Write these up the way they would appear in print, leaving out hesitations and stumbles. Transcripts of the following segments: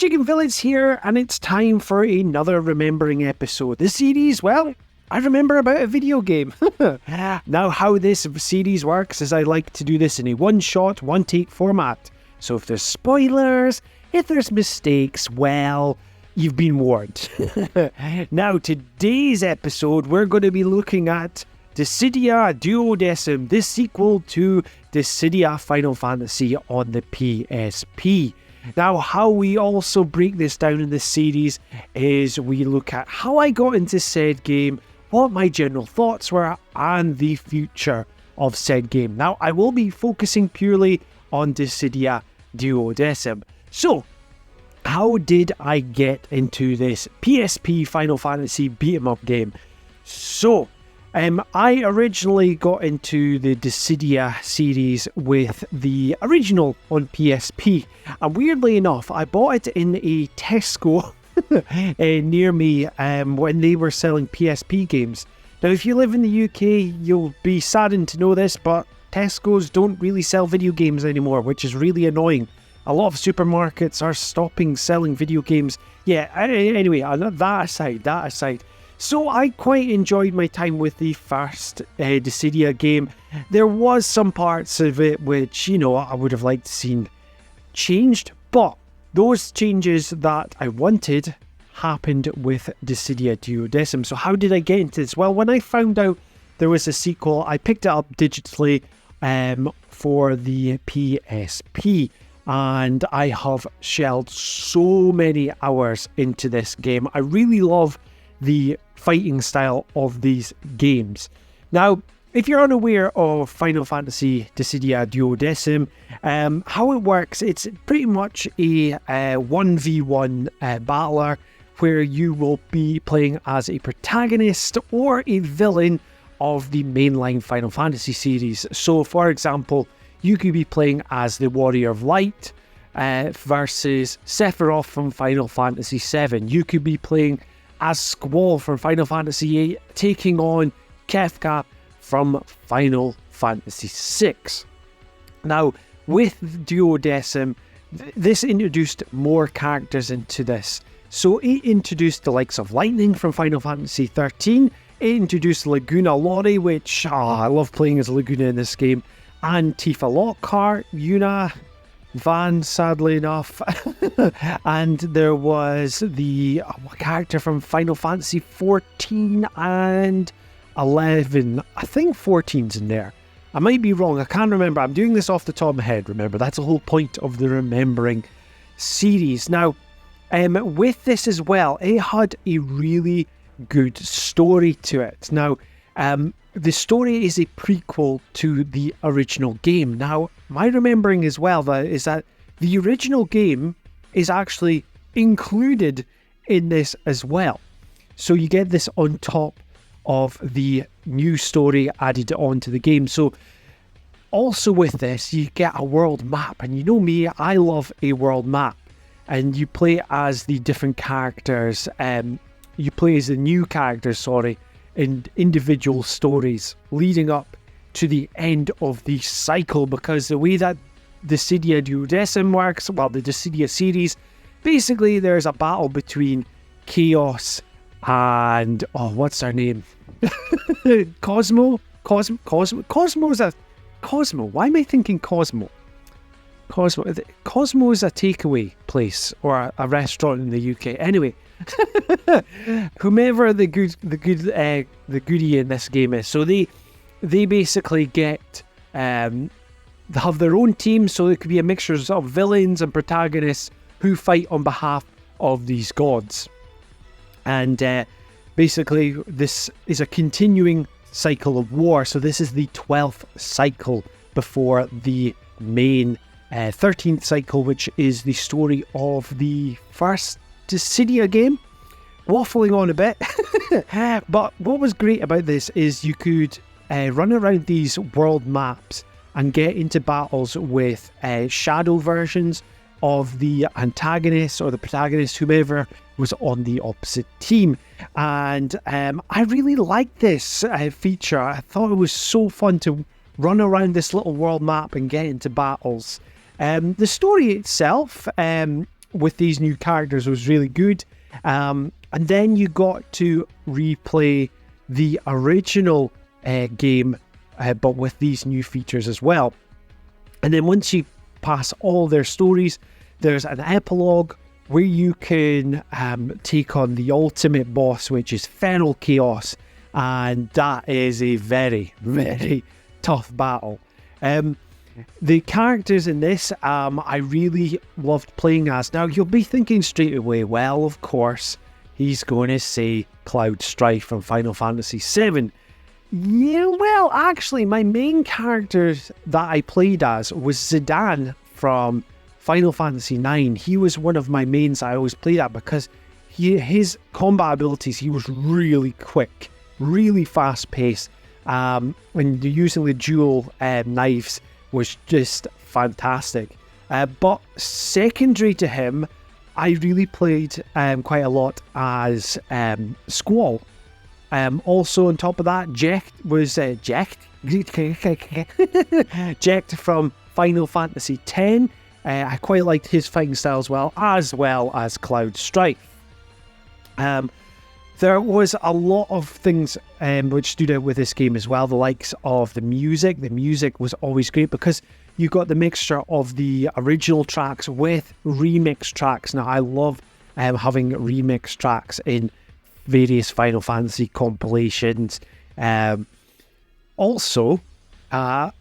Chicken Village here, and it's time for another Remembering episode. This series, well, I remember about a video game. Now, how this series works is I like to do this in a one-shot, one-take format. So if there's spoilers, if there's mistakes, well, you've been warned. Now, today's episode, we're going to be looking at Dissidia Duodecim, the sequel to Dissidia Final Fantasy on the PSP. Now, how we also break this down in this series is we look at how I got into said game, what my general thoughts were, and the future of said game. Now, I will be focusing purely on Dissidia Duodecim. So, how did I get into this PSP Final Fantasy beat-em-up game? So, I originally got into the Dissidia series with the original on PSP, and weirdly enough, I bought it in a Tesco near me when they were selling PSP games. Now, if you live in the UK, you'll be saddened to know this, but Tesco's don't really sell video games anymore, which is really annoying. A lot of supermarkets are stopping selling video games. Yeah, anyway, that aside. So I quite enjoyed my time with the first Dissidia game. There was some parts of it which, I would have liked to seen changed, but those changes that I wanted happened with Dissidia Duodecim. So how did I get into this? Well, when I found out there was a sequel, I picked it up digitally for the PSP. And I have shelled so many hours into this game. I really love the fighting style of these games. Now, if you're unaware of Final Fantasy Dissidia Duodecim, how it works, it's pretty much a 1v1 battler where you will be playing as a protagonist or a villain of the mainline Final Fantasy series. So, for example, you could be playing as the Warrior of Light versus Sephiroth from Final Fantasy VII. You could be playing as Squall from Final Fantasy VIII, taking on Kefka from Final Fantasy VI. Now, with Duodecim, this introduced more characters into this. So it introduced the likes of Lightning from Final Fantasy XIII. It introduced Laguna Lori, which I love playing as Laguna in this game. And Tifa Lockhart, Yuna, Van, sadly enough. And there was the character from Final Fantasy 14 and 11. I think 14's in there. I might be wrong. I can't remember. I'm doing this off the top of my head, remember. That's the whole point of the Remembering series. Now, with this as well, it had a really good story to it. Now, the story is a prequel to the original game. Now, my remembering as well is that the original game is actually included in this as well. So you get this on top of the new story added onto the game. So also with this, you get a world map. And you know me, I love a world map. And you play as the different characters. You play as the new characters, in individual stories leading up to the end of the cycle, because the way that Dissidia Duodecim works, well, the Dissidia series, basically there's a battle between Chaos and, what's her name? Cosmo? Cosmo's a... Cosmo? Why am I thinking Cosmo? Cosmo is a takeaway place or a restaurant in the UK. Anyway, whomever the goodie in this game is, so they basically get they have their own team, so it could be a mixture of villains and protagonists who fight on behalf of these gods. And basically, this is a continuing cycle of war. So this is the 12th cycle before the main 13th cycle, which is the story of the first Dissidia game. Waffling on a bit. But what was great about this is you could run around these world maps and get into battles with shadow versions of the antagonist or the protagonist, whomever was on the opposite team. And I really liked this feature. I thought it was so fun to run around this little world map and get into battles. The story itself with these new characters was really good. And then you got to replay the original game, but with these new features as well. And then once you pass all their stories, there's an epilogue where you can take on the ultimate boss, which is Feral Chaos. And that is a very, very tough battle. The characters in this, I really loved playing as. Now, you'll be thinking straight away, well, of course, he's going to say Cloud Strife from Final Fantasy VII. Yeah, well, actually, my main character that I played as was Zidane from Final Fantasy IX. He was one of my mains I always played at because his combat abilities, he was really quick, really fast-paced, and using the dual knives was just fantastic. But secondary to him, I really played quite a lot as Squall. Also on top of that, Jecht was Jecht from Final Fantasy X. I quite liked his fighting style as well as Cloud Strife. There was a lot of things which stood out with this game as well. The likes of the music. The music was always great because you got the mixture of the original tracks with remix tracks. Now, I love having remix tracks in various Final Fantasy compilations. Also, I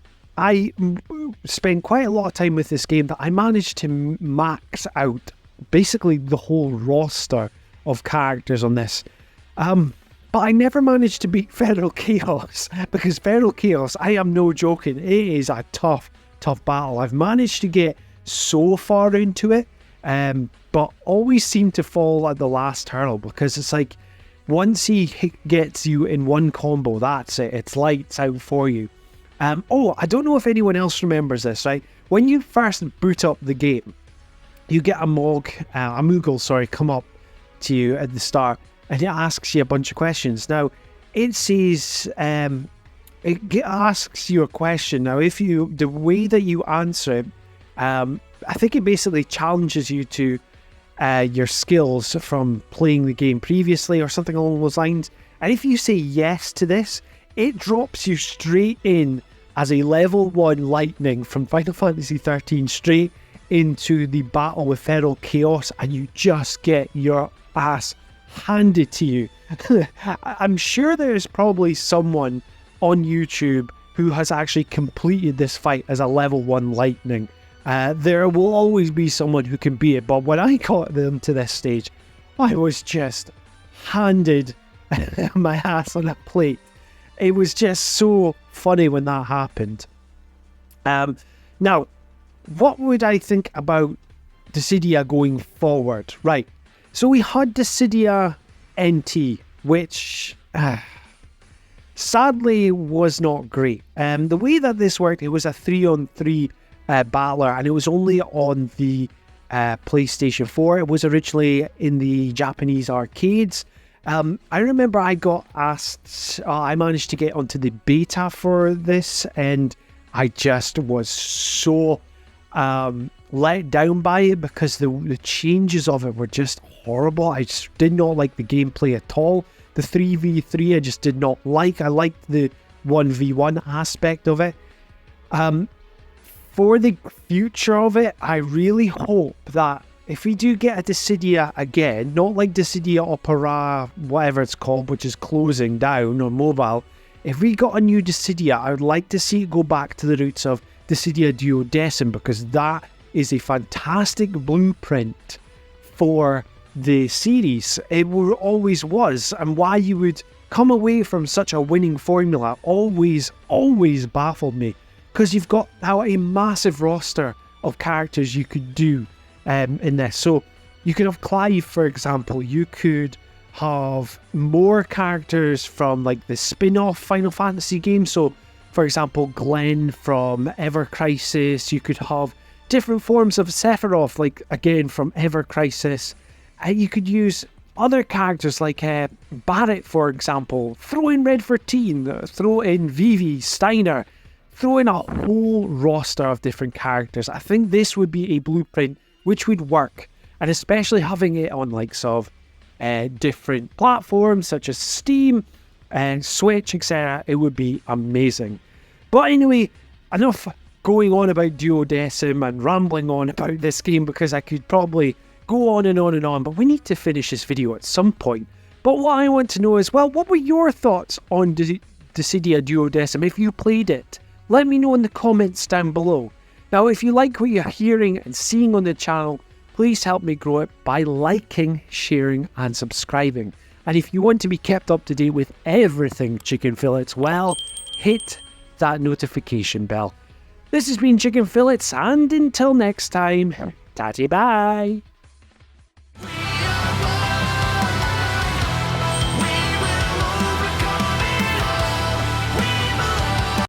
spent quite a lot of time with this game that I managed to max out basically the whole roster of characters on this. But I never managed to beat Feral Chaos, because Feral Chaos, I am no joking, it is a tough battle. I've managed to get so far into it, but always seem to fall at the last hurdle, because it's like, once he gets you in one combo, that's it, it's lights out for you. I don't know if anyone else remembers this, right? When you first boot up the game, you get a Moogle, come up to you at the start, and it asks you a bunch of questions. Now, it says, it asks you a question. Now, the way that you answer it, I think it basically challenges you to your skills from playing the game previously or something along those lines. And if you say yes to this, it drops you straight in as a level 1 lightning from Final Fantasy XIII straight into the battle with Feral Chaos, and you just get your ass handed to you. I'm sure there's probably someone on YouTube who has actually completed this fight as a level 1 lightning. There will always be someone who can beat it, but when I got them to this stage, I was just handed my ass on a plate. It was just so funny when that happened. Now, what would I think about Dissidia going forward? Right, so we had Dissidia NT, which sadly was not great. The way that this worked, it was a 3-on-3 battler, and it was only on the PlayStation 4. It was originally in the Japanese arcades. I remember I got asked, I managed to get onto the beta for this, and I just was so let down by it because the changes of it were just horrible. I just did not like the gameplay at all. The 3v3 I just did not like. I liked the 1v1 aspect of it. For the future of it, I really hope that if we do get a Dissidia again, not like Dissidia Opera, whatever it's called, which is closing down on mobile, if we got a new Dissidia, I would like to see it go back to the roots of Dissidia Duodecim, because that is a fantastic blueprint for the series. It always was, and why you would come away from such a winning formula always baffled me, because you've got now a massive roster of characters you could do in this. So you could have Clive, for example. You could have more characters from like the spin-off Final Fantasy games. So for example, Glenn from Ever Crisis. You could have different forms of Sephiroth, like again from Ever Crisis. You could use other characters like Barrett, for example. Throw in Red 13, throw in Vivi, Steiner, throw in a whole roster of different characters. I think this would be a blueprint which would work. and especially having it on like sort of different platforms such as Steam and Switch, etc. It would be amazing. But anyway, enough going on about Duodecim and rambling on about this game, because I could probably go on and on and on, but we need to finish this video at some point. But what I want to know is, well, what were your thoughts on Dissidia Duodecim if you played it? Let me know in the comments down below. Now, if you like what you're hearing and seeing on the channel, please help me grow it by liking, sharing and subscribing. And if you want to be kept up to date with everything Chicken Fillets, well, hit that notification bell. This has been Chicken Fillets, and until next time, tatty bye!